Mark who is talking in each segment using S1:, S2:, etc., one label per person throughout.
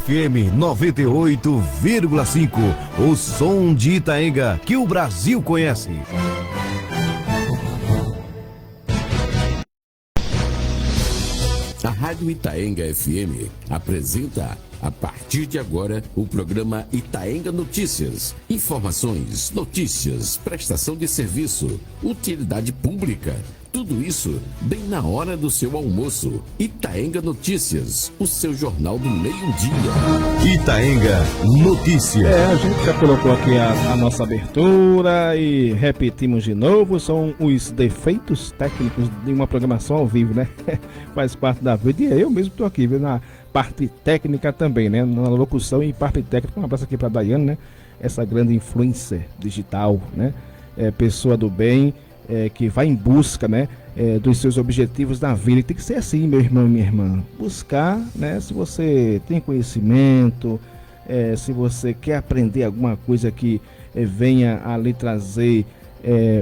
S1: FM 98,5. O som de Itaenga que o Brasil conhece.
S2: A Rádio Itaenga FM apresenta, a partir de agora, o programa Itaenga Notícias. Informações, notícias, prestação de serviço, utilidade pública. Tudo isso bem na hora do seu almoço. Itaenga Notícias, o seu jornal do meio-dia.
S1: Itaenga Notícias.
S3: A gente já colocou aqui a nossa abertura e repetimos de novo. São os defeitos técnicos de uma programação ao vivo, né? Faz parte da vida. E eu mesmo estou aqui, viu, na parte técnica também, né? Na locução e parte técnica. Um abraço aqui para a Daiane, né? Essa grande influencer digital, né? Pessoa do bem. Que vai em busca, né, dos seus objetivos na vida. E tem que ser assim, meu irmão e minha irmã. Buscar, né, se você tem conhecimento, se você quer aprender alguma coisa que venha a lhe trazer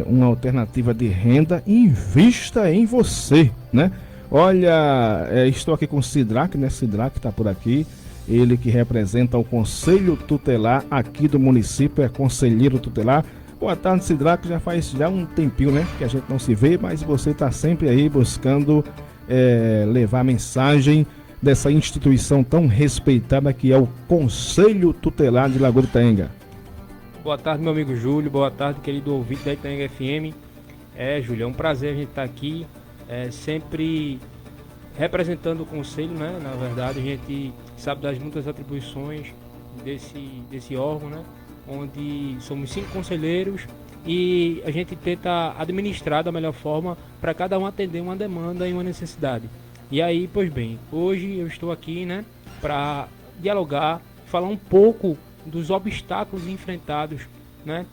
S3: uma alternativa de renda, invista em você, né? Olha, estou aqui com o Sidraque, né? Sidraque está por aqui. Ele que representa o Conselho Tutelar aqui do município, é conselheiro tutelar. Boa tarde, Sidraque. Já faz um tempinho, né, que a gente não se vê, mas você está sempre aí buscando levar a mensagem dessa instituição tão respeitada que é o Conselho Tutelar de Lagoa de Itaenga.
S4: Boa tarde, meu amigo Júlio. Boa tarde, querido ouvinte da Itaenga FM. Júlio, é um prazer a gente estar aqui, sempre representando o Conselho, né? Na verdade, a gente sabe das muitas atribuições desse órgão, né? Onde somos 5 conselheiros e a gente tenta administrar da melhor forma para cada um atender uma demanda e uma necessidade. E aí, pois bem, hoje eu estou aqui, né, para dialogar, falar um pouco dos obstáculos enfrentados, né,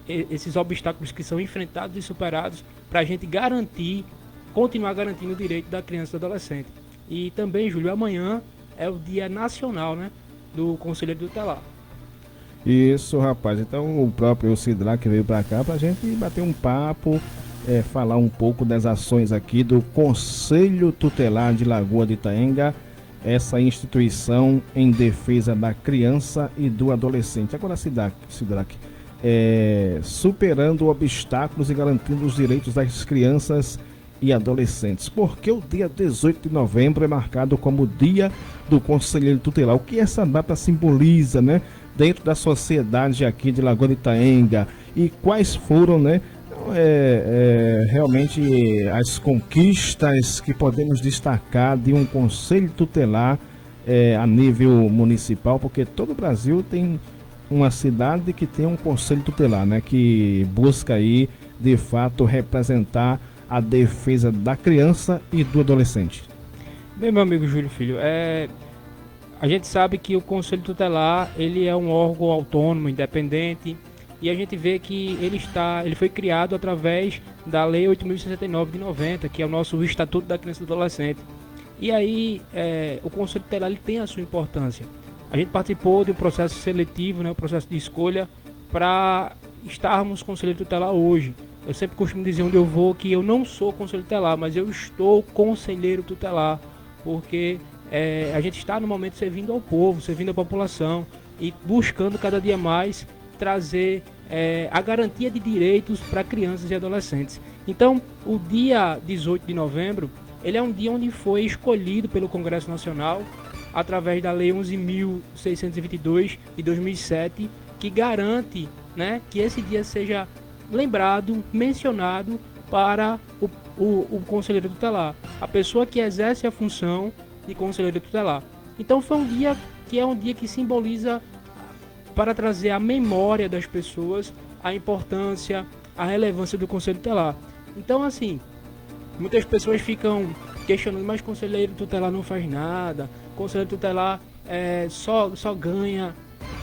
S4: esses obstáculos que são enfrentados e superados para a gente continuar garantindo o direito da criança e do adolescente. E também, Júlio, amanhã é o Dia Nacional, né, do Conselheiro Tutelar.
S3: Isso, rapaz. Então o próprio Sidraque veio para cá para a gente bater um papo, falar um pouco das ações aqui do Conselho Tutelar de Lagoa de Itaenga, essa instituição em defesa da criança e do adolescente. Agora, Sidraque, superando obstáculos e garantindo os direitos das crianças e adolescentes. Porque o dia 18 de novembro é marcado como Dia do Conselheiro Tutelar. O que essa data simboliza, né, dentro da sociedade aqui de Lagoa de Itaenga, e quais foram, né, realmente as conquistas que podemos destacar de um conselho tutelar a nível municipal, porque todo o Brasil tem uma cidade que tem um conselho tutelar, né, que busca aí de fato representar a defesa da criança e do adolescente.
S4: Bem, meu amigo Júlio Filho, a gente sabe que o Conselho Tutelar ele é um órgão autônomo, independente, e a gente vê que ele foi criado através da Lei 8.069 de 90, que é o nosso Estatuto da Criança e do Adolescente. E aí o Conselho Tutelar ele tem a sua importância. A gente participou de um processo seletivo, né, um processo de escolha para estarmos Conselheiro Tutelar hoje. Eu sempre costumo dizer onde eu vou que eu não sou Conselheiro Tutelar, mas eu estou Conselheiro Tutelar, porque a gente está no momento servindo ao povo, servindo à população e buscando cada dia mais trazer a garantia de direitos para crianças e adolescentes. Então, o dia 18 de novembro, ele é um dia onde foi escolhido pelo Congresso Nacional, através da Lei 11.622 de 2007, que garante, né, que esse dia seja lembrado, mencionado para o conselheiro tutelar, a pessoa que exerce a função de conselheiro tutelar. Então foi um dia que simboliza para trazer à memória das pessoas a importância, a relevância do conselho tutelar. Então, assim, muitas pessoas ficam questionando, mas conselheiro tutelar não faz nada, conselheiro tutelar só ganha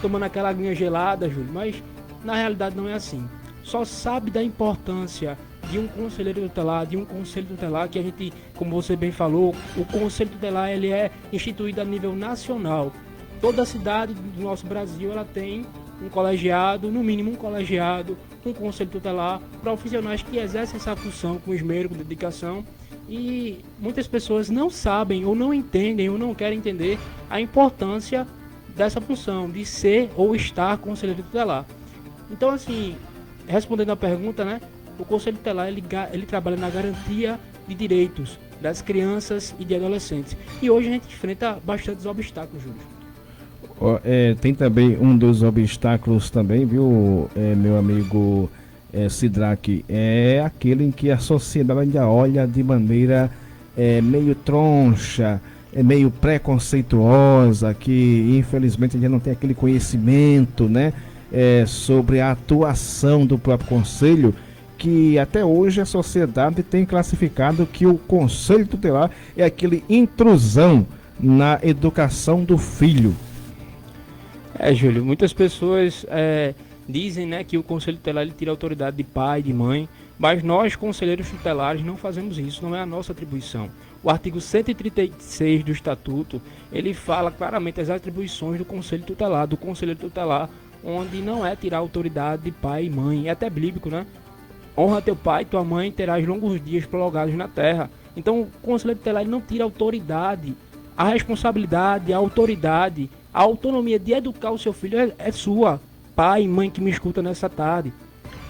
S4: tomando aquela aguinha gelada, Júlio, mas na realidade não é assim. Só sabe da importância de um conselheiro tutelar, de um conselho tutelar, que a gente, como você bem falou, o conselho tutelar ele é instituído a nível nacional. Toda cidade do nosso Brasil ela tem um colegiado, no mínimo um colegiado, um conselho tutelar, profissionais que exercem essa função com esmero, com dedicação. E muitas pessoas não sabem, ou não entendem, ou não querem entender a importância dessa função, de ser ou estar conselheiro tutelar. Então, assim, respondendo a pergunta, né, o Conselho Tutelar ele trabalha na garantia de direitos das crianças e de adolescentes. E hoje a gente enfrenta bastantes obstáculos, Júlio.
S3: Tem também um dos obstáculos também, viu, meu amigo Sidraque, é aquele em que a sociedade ainda olha de maneira meio troncha, meio preconceituosa, que infelizmente ainda não tem aquele conhecimento, né, sobre a atuação do próprio conselho, que até hoje a sociedade tem classificado que o conselho tutelar é aquele intrusão na educação do filho.
S4: Júlio, muitas pessoas dizem, né, que o conselho tutelar ele tira a autoridade de pai, de mãe, mas nós, conselheiros tutelares, não fazemos isso, não é a nossa atribuição. O artigo 136 do Estatuto, ele fala claramente as atribuições do conselho tutelar, do conselheiro tutelar, onde não é tirar a autoridade de pai e mãe, é até bíblico, né? Honra teu pai e tua mãe, terás longos dias prolongados na terra. Então, o conselheiro tutelar ele não tira a autoridade, a responsabilidade, a autoridade, a autonomia de educar o seu filho é sua. Pai e mãe que me escuta nessa tarde,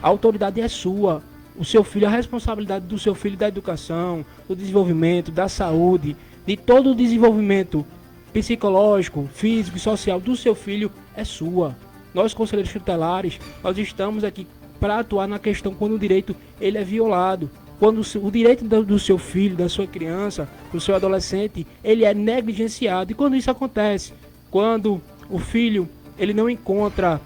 S4: a autoridade é sua. O seu filho, a responsabilidade do seu filho da educação, do desenvolvimento, da saúde, de todo o desenvolvimento psicológico, físico e social do seu filho é sua. Nós, conselheiros tutelares, nós estamos aqui para atuar na questão quando o direito ele é violado, quando o direito do seu filho, da sua criança, do seu adolescente, ele é negligenciado. E quando isso acontece, quando o filho ele não encontra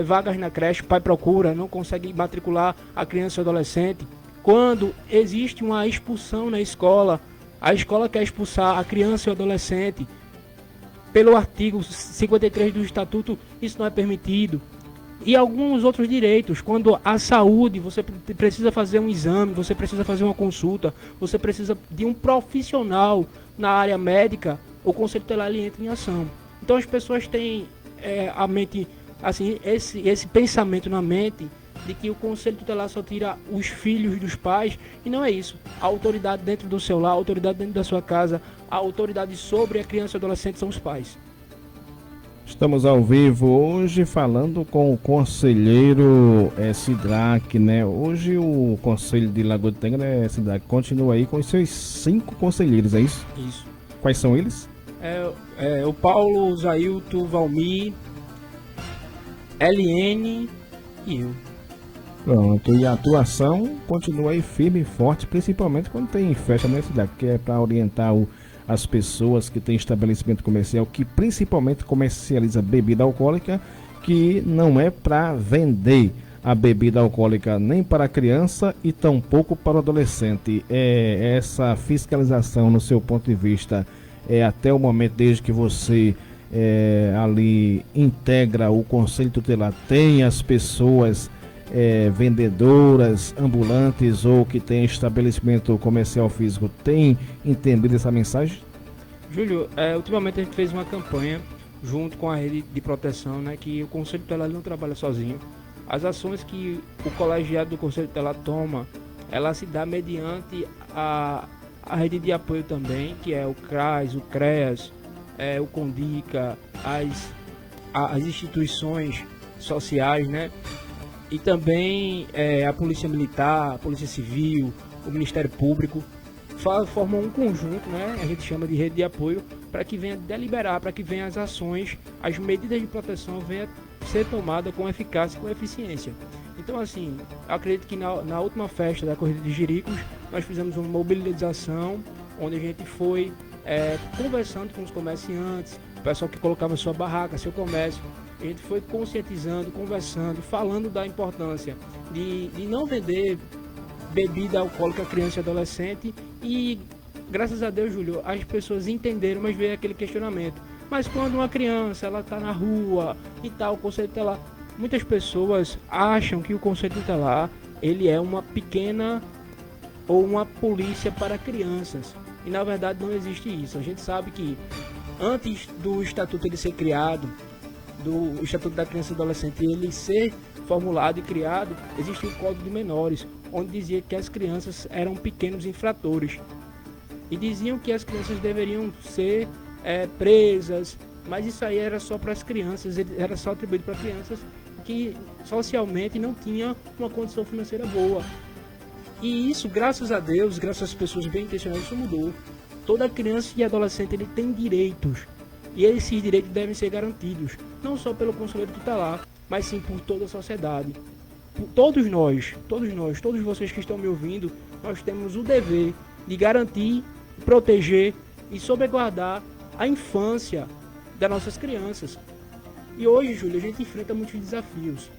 S4: vagas na creche, o pai procura, não consegue matricular a criança ou adolescente, quando existe uma expulsão na escola, a escola quer expulsar a criança e o adolescente, pelo artigo 53 do Estatuto, isso não é permitido. E alguns outros direitos, quando a saúde, você precisa fazer um exame, você precisa fazer uma consulta, você precisa de um profissional na área médica, o Conselho Tutelar ele entra em ação. Então as pessoas têm a mente, assim, esse pensamento na mente de que o Conselho Tutelar só tira os filhos dos pais, e não é isso. A autoridade dentro do seu lar, a autoridade dentro da sua casa, a autoridade sobre a criança e adolescente são os pais.
S3: Estamos ao vivo hoje falando com o conselheiro Sidraque, né? Hoje o Conselho de Lagoa de Tangra, Sidraque, continua aí com os seus 5 conselheiros, é isso?
S4: Isso.
S3: Quais são eles?
S4: O Paulo, o Zailton, Valmir, LN e eu.
S3: Pronto, e a atuação continua aí firme e forte, principalmente quando tem festa na cidade, que é para orientar as pessoas que têm estabelecimento comercial, que principalmente comercializa bebida alcoólica, que não é para vender a bebida alcoólica nem para a criança e tampouco para o adolescente. Essa fiscalização, no seu ponto de vista, até o momento, desde que você ali integra o Conselho Tutelar, tem as pessoas vendedoras, ambulantes ou que tem estabelecimento comercial físico, tem entendido essa mensagem?
S4: Júlio, ultimamente a gente fez uma campanha junto com a rede de proteção, né, que o Conselho Tutelar não trabalha sozinho. As ações que o colegiado do Conselho Tutelar toma, ela se dá mediante a rede de apoio também, que é o CRAS, o CREAS, o CONDICA, as instituições sociais, né? E também a Polícia Militar, a Polícia Civil, o Ministério Público formam um conjunto, né? A gente chama de rede de apoio, para que venha deliberar, para que venha as ações, as medidas de proteção venham ser tomadas com eficácia e com eficiência. Então, assim, acredito que na última festa da Corrida de Jericos, nós fizemos uma mobilização, onde a gente foi conversando com os comerciantes, o pessoal que colocava sua barraca, seu comércio. A gente foi conscientizando, conversando, falando da importância de não vender bebida alcoólica a criança e adolescente. E, graças a Deus, Júlio, as pessoas entenderam, mas veio aquele questionamento. Mas quando uma criança ela está na rua e tal, o Conselho Tutelar, muitas pessoas acham que o Conselho Tutelar ele é uma pequena ou uma polícia para crianças. E, na verdade, não existe isso. A gente sabe que antes do Estatuto ele ser criado, do Estatuto da Criança e Adolescente ele ser formulado e criado, existe o Código de Menores, onde dizia que as crianças eram pequenos infratores. E diziam que as crianças deveriam ser presas, mas isso aí era só para as crianças, era só atribuído para crianças que socialmente não tinham uma condição financeira boa. E isso, graças a Deus, graças às pessoas bem intencionadas, isso mudou. Toda criança e adolescente ele tem direitos, e esses direitos devem ser garantidos, não só pelo conselheiro tutelar, mas sim por toda a sociedade. Por todos vocês que estão me ouvindo, nós temos o dever de garantir, proteger e salvaguardar a infância das nossas crianças. E hoje, Júlio, a gente enfrenta muitos desafios.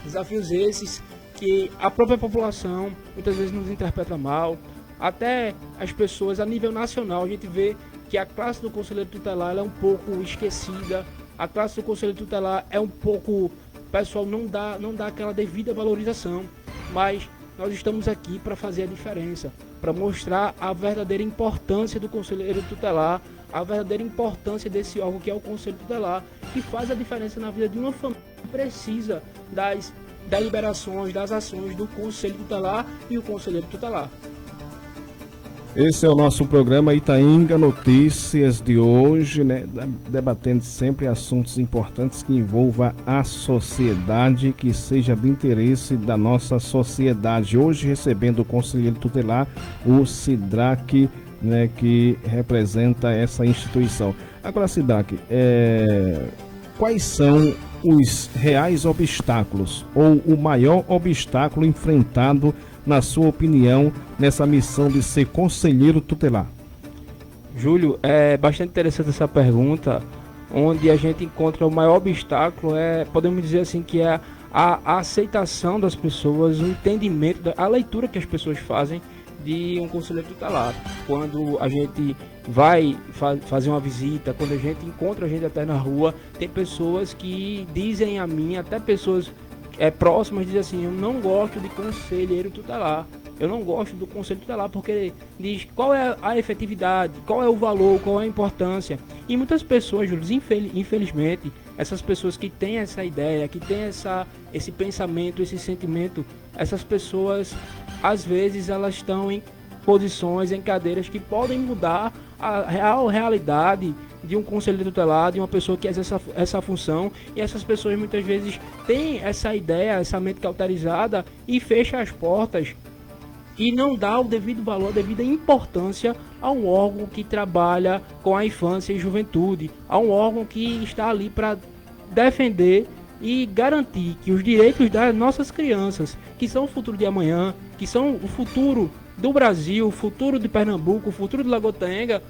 S4: Desafios esses que a própria população muitas vezes nos interpreta mal. Até as pessoas a nível nacional, a gente vê que a classe do conselheiro tutelar ela é um pouco esquecida. A classe do conselheiro tutelar é um pouco... O pessoal não dá aquela devida valorização. Mas nós estamos aqui para fazer a diferença, para mostrar a verdadeira importância do conselheiro tutelar, a verdadeira importância desse órgão que é o Conselho Tutelar, que faz a diferença na vida de uma família que precisa das liberações, das ações do Conselho Tutelar e o Conselheiro Tutelar.
S3: Esse é o nosso programa Itaenga Notícias de hoje, né? Debatendo sempre assuntos importantes que envolvam a sociedade, que seja de interesse da nossa sociedade. Hoje recebendo o conselheiro tutelar, o Sidraque, né, que representa essa instituição. Agora, Sidraque, quais são os reais obstáculos ou o maior obstáculo enfrentado, na sua opinião, nessa missão de ser conselheiro tutelar?
S4: Júlio, é bastante interessante essa pergunta, onde a gente encontra o maior obstáculo, podemos dizer assim, que é a aceitação das pessoas, o entendimento, a leitura que as pessoas fazem de um conselheiro tutelar. Quando a gente vai fazer uma visita, quando a gente encontra a gente até na rua, tem pessoas que dizem a mim, até pessoas próximas, dizem assim: eu não gosto de conselheiro tutelar, eu não gosto do conselho tutelar, porque diz qual é a efetividade, qual é o valor, qual é a importância. E muitas pessoas, Júlio, infelizmente, essas pessoas que têm essa ideia, que têm esse pensamento, esse sentimento, essas pessoas, às vezes, elas estão em posições, em cadeiras que podem mudar a realidade de um conselheiro tutelar, de uma pessoa que exerce essa função. E essas pessoas muitas vezes têm essa ideia, essa mente cauterizada, e fecha as portas e não dá o devido valor, a devida importância a um órgão que trabalha com a infância e juventude, a um órgão que está ali para defender e garantir que os direitos das nossas crianças, que são o futuro de amanhã, que são o futuro do Brasil, o futuro de Pernambuco, o futuro de Lagoa Itaenga,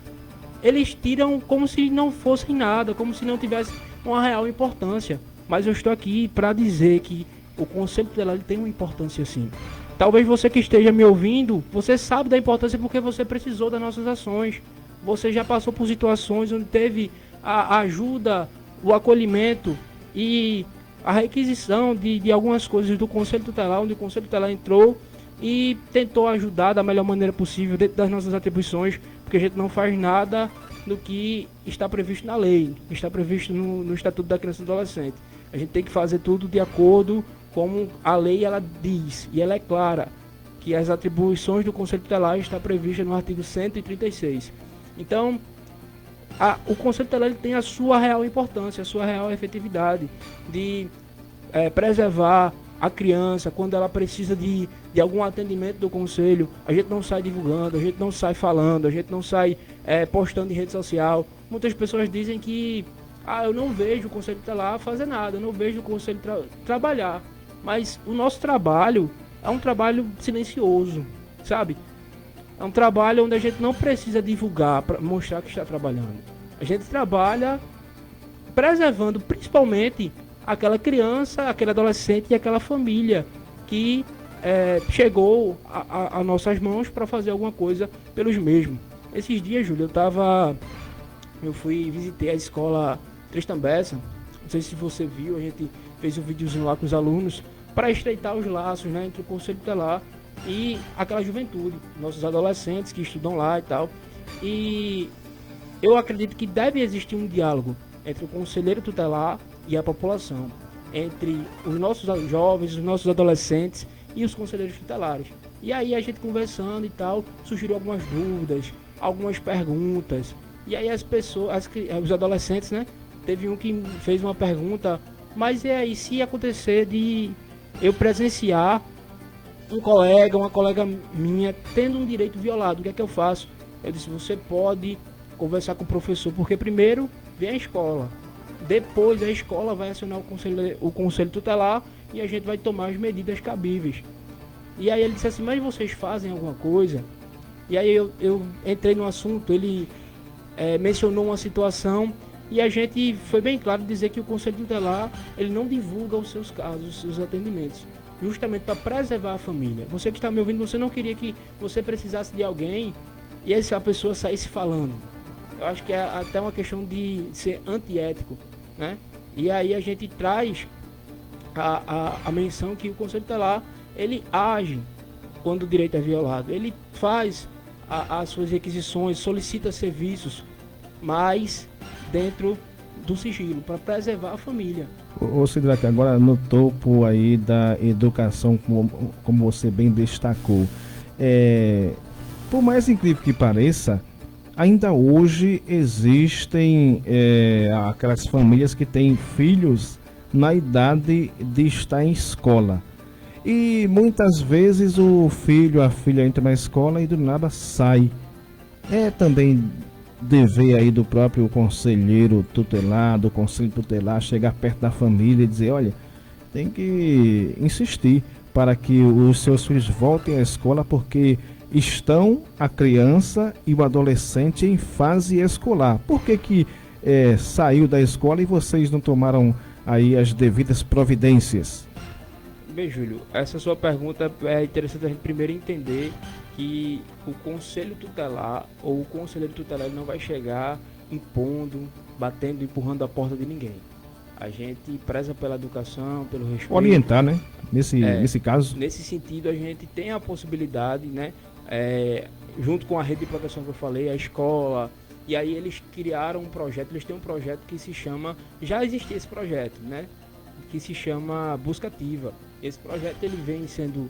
S4: eles tiram como se não fossem nada, como se não tivesse uma real importância. Mas eu estou aqui para dizer que o Conselho Tutelar tem uma importância sim. Talvez você que esteja me ouvindo, você sabe da importância porque você precisou das nossas ações. Você já passou por situações onde teve a ajuda, o acolhimento e a requisição de algumas coisas do Conselho Tutelar, onde o Conselho Tutelar entrou e tentou ajudar da melhor maneira possível dentro das nossas atribuições, porque a gente não faz nada do que está previsto na lei, está previsto no Estatuto da Criança e do Adolescente. A gente tem que fazer tudo de acordo como a lei ela diz, e ela é clara, que as atribuições do Conselho Tutelar está prevista no artigo 136. Então, o Conselho Tutelar ele tem a sua real importância, a sua real efetividade de preservar a criança quando ela precisa de algum atendimento do Conselho. A gente não sai divulgando, a gente não sai falando, a gente não sai postando em rede social. Muitas pessoas dizem que eu não vejo o Conselho Tutelar fazer nada, eu não vejo o Conselho trabalhar. Mas o nosso trabalho é um trabalho silencioso, sabe? É um trabalho onde a gente não precisa divulgar para mostrar que está trabalhando. A gente trabalha preservando principalmente aquela criança, aquele adolescente e aquela família que chegou a nossas mãos para fazer alguma coisa pelos mesmos. Esses dias, Júlio, eu visitei a escola Tristan Bessa. Não sei se você viu, a gente fez um videozinho lá com os alunos para estreitar os laços, né, entre o Conselho Tutelar e aquela juventude, nossos adolescentes que estudam lá e tal. E eu acredito que deve existir um diálogo entre o conselheiro tutelar e a população, entre os nossos jovens, os nossos adolescentes e os conselheiros tutelares. E aí a gente conversando e tal, surgiram algumas dúvidas, algumas perguntas. E aí as pessoas, os adolescentes, né, teve um que fez uma pergunta, mas é aí, se acontecer de eu presenciar uma colega minha tendo um direito violado, o que é que eu faço? Eu disse, você pode conversar com o professor, porque primeiro vem a escola, depois a escola vai acionar o conselho tutelar e a gente vai tomar as medidas cabíveis. E aí ele disse assim, mas vocês fazem alguma coisa? E aí eu entrei no assunto, ele mencionou uma situação e a gente foi bem claro dizer que o conselho tutelar, ele não divulga os seus casos, os seus atendimentos, justamente para preservar a família. Você que está me ouvindo, você não queria que você precisasse de alguém e essa pessoa saísse falando. Eu acho que é até uma questão de ser antiético, né? E aí a gente traz a menção que o conselho tutelar, ele age quando o direito é violado. Ele faz as suas requisições, solicita serviços, mas dentro do sigilo, para preservar a família.
S3: Ô Sidraque, agora no topo aí da educação, como você bem destacou, por mais incrível que pareça, ainda hoje existem aquelas famílias que têm filhos na idade de estar em escola. E muitas vezes o filho, a filha entra na escola e do nada sai. É também dever aí do próprio conselheiro tutelar, do conselho tutelar, chegar perto da família e dizer, olha, tem que insistir para que os seus filhos voltem à escola, porque estão a criança e o adolescente em fase escolar. Por que saiu da escola e vocês não tomaram aí as devidas providências?
S4: Bem, Júlio, essa sua pergunta é interessante a gente primeiro entender que o conselho tutelar ou o conselheiro tutelar não vai chegar impondo, batendo, empurrando a porta de ninguém. A gente preza pela educação, pelo respeito.
S3: Orientar, né? Nesse caso.
S4: Nesse sentido, a gente tem a possibilidade, né? Junto com a rede de proteção que eu falei, a escola, e aí eles criaram um projeto, eles têm um projeto que se chama, já existia esse projeto, né? Que se chama Busca Ativa. Esse projeto ele vem sendo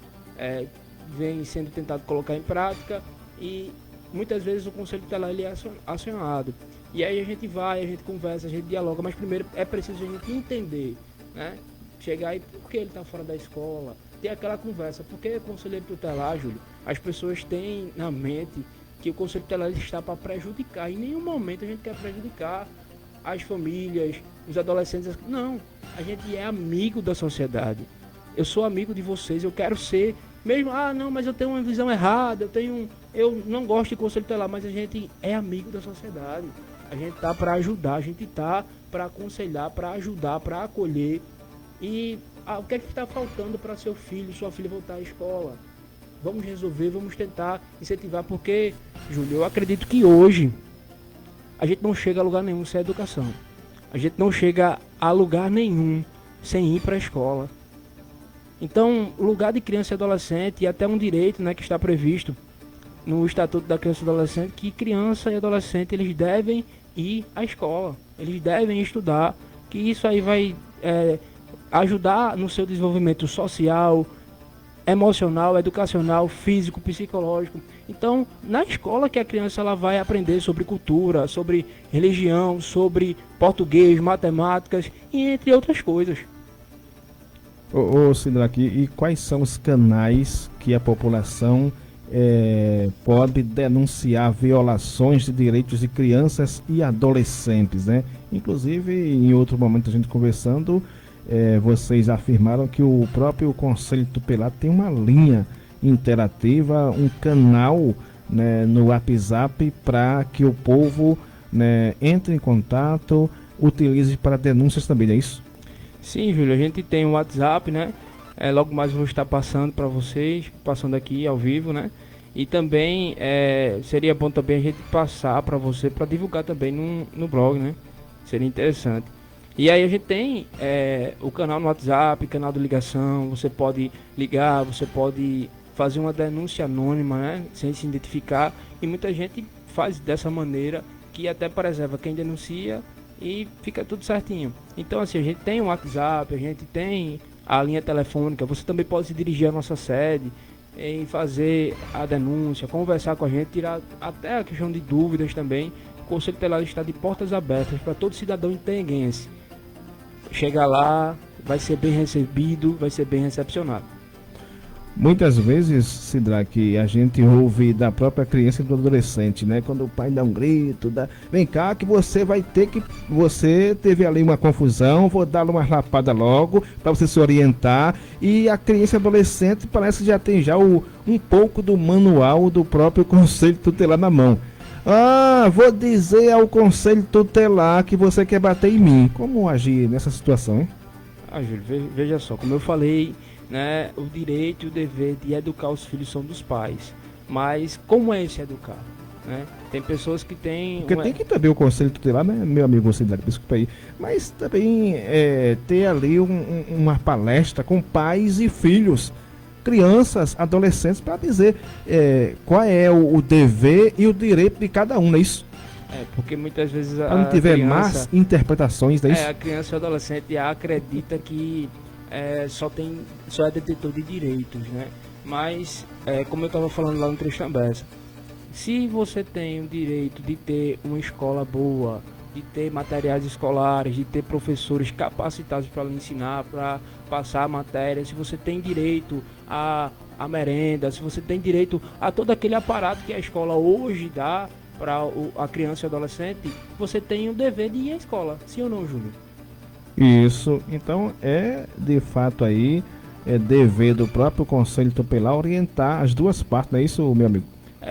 S4: tentado colocar em prática e muitas vezes o conselho tutelar ele é acionado. E aí a gente vai, a gente conversa, a gente dialoga, mas primeiro é preciso a gente entender, né? Chegar aí, por que ele está fora da escola? Ter aquela conversa, porque o conselheiro tutelar, Júlio, as pessoas têm na mente que o conselho tutelar está para prejudicar. Em nenhum momento a gente quer prejudicar as famílias, os adolescentes. Não, a gente é amigo da sociedade. Eu sou amigo de vocês, eu quero ser, mesmo, não, mas eu tenho uma visão errada, eu não gosto de conselho tutelar, mas a gente é amigo da sociedade. A gente tá para ajudar, a gente tá para aconselhar, para ajudar, para acolher. E o que é que está faltando para seu filho, sua filha voltar à escola? Vamos resolver, vamos tentar incentivar, porque, Júlio, eu acredito que hoje a gente não chega a lugar nenhum sem educação. A gente não chega a lugar nenhum sem ir para a escola. Então, o lugar de criança e adolescente, e até um direito, né, que está previsto no Estatuto da Criança e Adolescente, que criança e adolescente eles devem ir à escola, eles devem estudar, que isso aí vai ajudar no seu desenvolvimento social, emocional, educacional, físico, psicológico. Então, na escola que a criança ela vai aprender sobre cultura, sobre religião, sobre português, matemáticas e entre outras coisas.
S3: Ô Sidraque, e quais são os canais que a população pode denunciar violações de direitos de crianças e adolescentes, né? Inclusive, em outro momento a gente conversando, vocês afirmaram que o próprio Conselho Tutelar tem uma linha interativa, um canal, né, no WhatsApp para que o povo, né, entre em contato, utilize para denúncias também, é isso?
S4: Sim, Júlio, a gente tem um WhatsApp, né? Logo mais eu vou estar passando para vocês, passando aqui ao vivo, né? E também seria bom também a gente passar para você, para divulgar também no blog, né? Seria interessante. E aí a gente tem o canal no WhatsApp, canal de ligação, você pode ligar, você pode fazer uma denúncia anônima, né? Sem se identificar, e muita gente faz dessa maneira que até preserva quem denuncia e fica tudo certinho. Então assim, a gente tem o WhatsApp, a gente tem a linha telefônica, você também pode se dirigir à nossa sede e fazer a denúncia, conversar com a gente, tirar até a questão de dúvidas também Conselho Tutelar está de portas abertas para todo cidadão itaenguense. Chegar lá, vai ser bem recebido, vai ser bem recepcionado.
S3: Muitas vezes, Sidraque, a gente ouve da própria criança e do adolescente, né? Quando o pai dá um grito, vem cá que você vai ter que... Você teve ali uma confusão, vou dar uma lapada logo para você se orientar. E a criança e adolescente parece que já tem um pouco do manual do próprio Conselho Tutelar na mão. Ah, vou dizer ao Conselho Tutelar que você quer bater em mim. Como agir nessa situação, hein?
S4: Júlio, veja só, como eu falei, né, o direito e o dever de educar os filhos são dos pais. Mas como é esse educar? Né? Tem pessoas que têm...
S3: Porque tem que também o Conselho Tutelar, né, meu amigo Cidade, desculpa aí, mas também ter ali uma palestra com pais e filhos, crianças, adolescentes, para dizer qual é o dever e o direito de cada um, não é isso?
S4: Porque muitas vezes
S3: para não tiver más interpretações, não é isso?
S4: A criança e o adolescente acredita que só é detentor de direitos, né? Mas, como eu estava falando lá no Tristambessa, se você tem o direito de ter uma escola boa, de ter materiais escolares, de ter professores capacitados para lhe ensinar, para passar a matéria, se você tem direito a merenda, se você tem direito a todo aquele aparato que a escola hoje dá para a criança e o adolescente, você tem o dever de ir à escola, sim ou não, Júlio?
S3: Isso, então de fato aí, dever do próprio Conselho Tutelar orientar as duas partes, não é isso, meu amigo?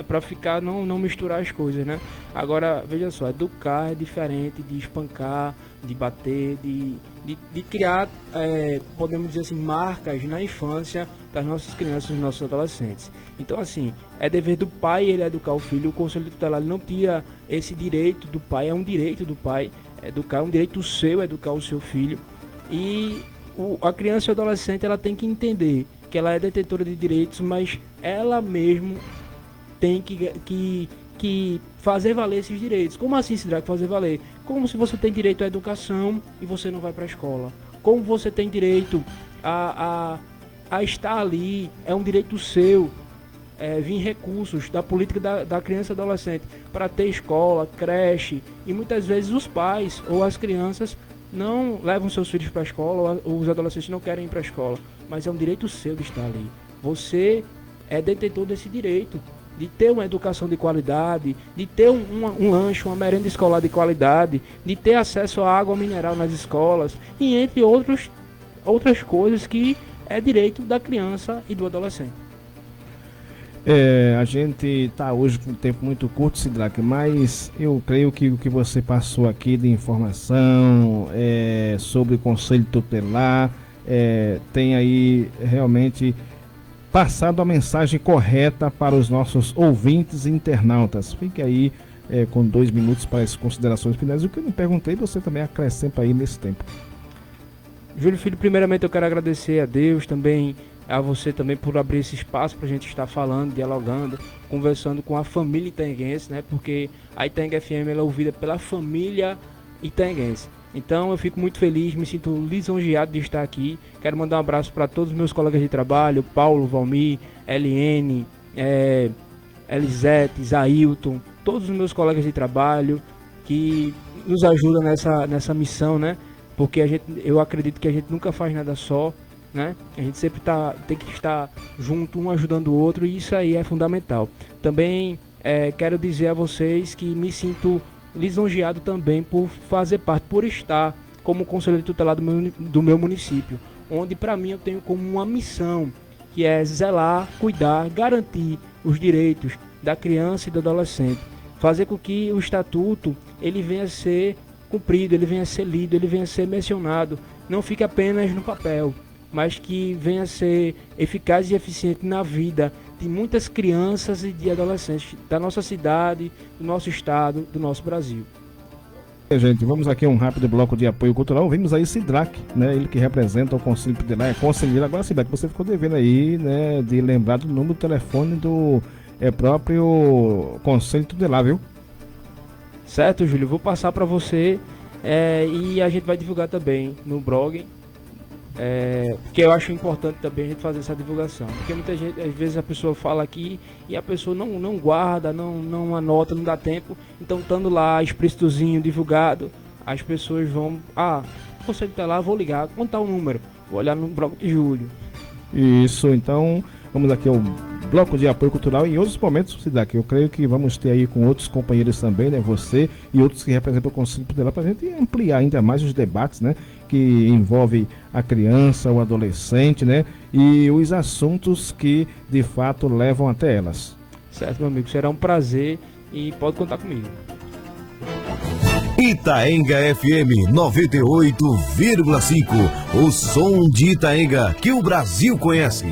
S4: Para ficar, não misturar as coisas, né? Agora, veja só, educar é diferente de espancar, de bater, de criar, podemos dizer assim, marcas na infância das nossas crianças e dos nossos adolescentes. Então, assim, é dever do pai ele educar o filho. O Conselho Tutelar não tira esse direito do pai, é um direito do pai educar, é um direito seu educar o seu filho. E a criança e o adolescente, ela tem que entender que ela é detentora de direitos, mas ela mesmo tem que fazer valer esses direitos. Como assim, Sidraque, fazer valer? Como se você tem direito à educação e você não vai para a escola. Como você tem direito a estar ali, é um direito seu, vir recursos da política da criança e adolescente para ter escola, creche, e muitas vezes os pais ou as crianças não levam seus filhos para a escola, ou os adolescentes não querem ir para a escola, mas é um direito seu de estar ali. Você é detentor desse direito de ter uma educação de qualidade, de ter um lanche, uma merenda escolar de qualidade, de ter acesso à água mineral nas escolas, e entre outras coisas que é direito da criança e do adolescente.
S3: A gente está hoje com um tempo muito curto, Sidraque, mas eu creio que o que você passou aqui de informação sobre o Conselho Tutelar tem aí realmente passado a mensagem correta para os nossos ouvintes e internautas. Fique aí com 2 minutos para as considerações finais. O que eu não perguntei, você também acrescenta aí nesse tempo.
S4: Júlio Filho, primeiramente eu quero agradecer a Deus, também a você também por abrir esse espaço para a gente estar falando, dialogando, conversando com a família itaenguense, né? Porque a Itaenga FM ela é ouvida pela família itaenguense. Então eu fico muito feliz, me sinto lisonjeado de estar aqui. Quero mandar um abraço para todos os meus colegas de trabalho, Paulo, Valmir, Eliene, Elisete, Zailton, todos os meus colegas de trabalho que nos ajudam nessa missão, né? Porque eu acredito que a gente nunca faz nada só, né? A gente sempre tem que estar junto, um ajudando o outro, e isso aí é fundamental. Também quero dizer a vocês que me sinto lisonjeado também por fazer parte, por estar como conselheiro tutelar do meu município, onde para mim eu tenho como uma missão, que é zelar, cuidar, garantir os direitos da criança e do adolescente, fazer com que o estatuto ele venha a ser cumprido, ele venha a ser lido, ele venha a ser mencionado, não fique apenas no papel, mas que venha a ser eficaz e eficiente na vida de muitas crianças e de adolescentes da nossa cidade, do nosso estado, do nosso Brasil.
S3: Gente, vamos aqui a um rápido bloco de apoio cultural. Vimos aí Sidraque, né? Ele que representa o Conselho Tutelar, é conselheiro. Agora, Sidraque, você ficou devendo aí, né? De lembrar do número do telefone do próprio Conselho Tutelar, viu?
S4: Certo, Júlio, vou passar para você e a gente vai divulgar também no blog Porque eu acho importante também a gente fazer essa divulgação. Porque muita gente, às vezes a pessoa fala aqui e a pessoa não guarda, não anota, não dá tempo. Então, estando lá explícitozinho, divulgado, as pessoas vão... o Conselho Tutelar, vou ligar, contar o número, vou olhar no bloco de julho.
S3: Isso, então, vamos aqui ao bloco de apoio cultural. Em outros momentos, Sidak, eu creio que vamos ter aí com outros companheiros também, né? Você e outros que representam o Conselho Tutelar, para a gente ampliar ainda mais os debates, né? Que envolvem a criança, o adolescente, né? E os assuntos que, de fato, levam até elas.
S4: Certo, meu amigo, será um prazer e pode contar comigo.
S1: Itaenga FM 98,5. O som de Itaenga que o Brasil conhece.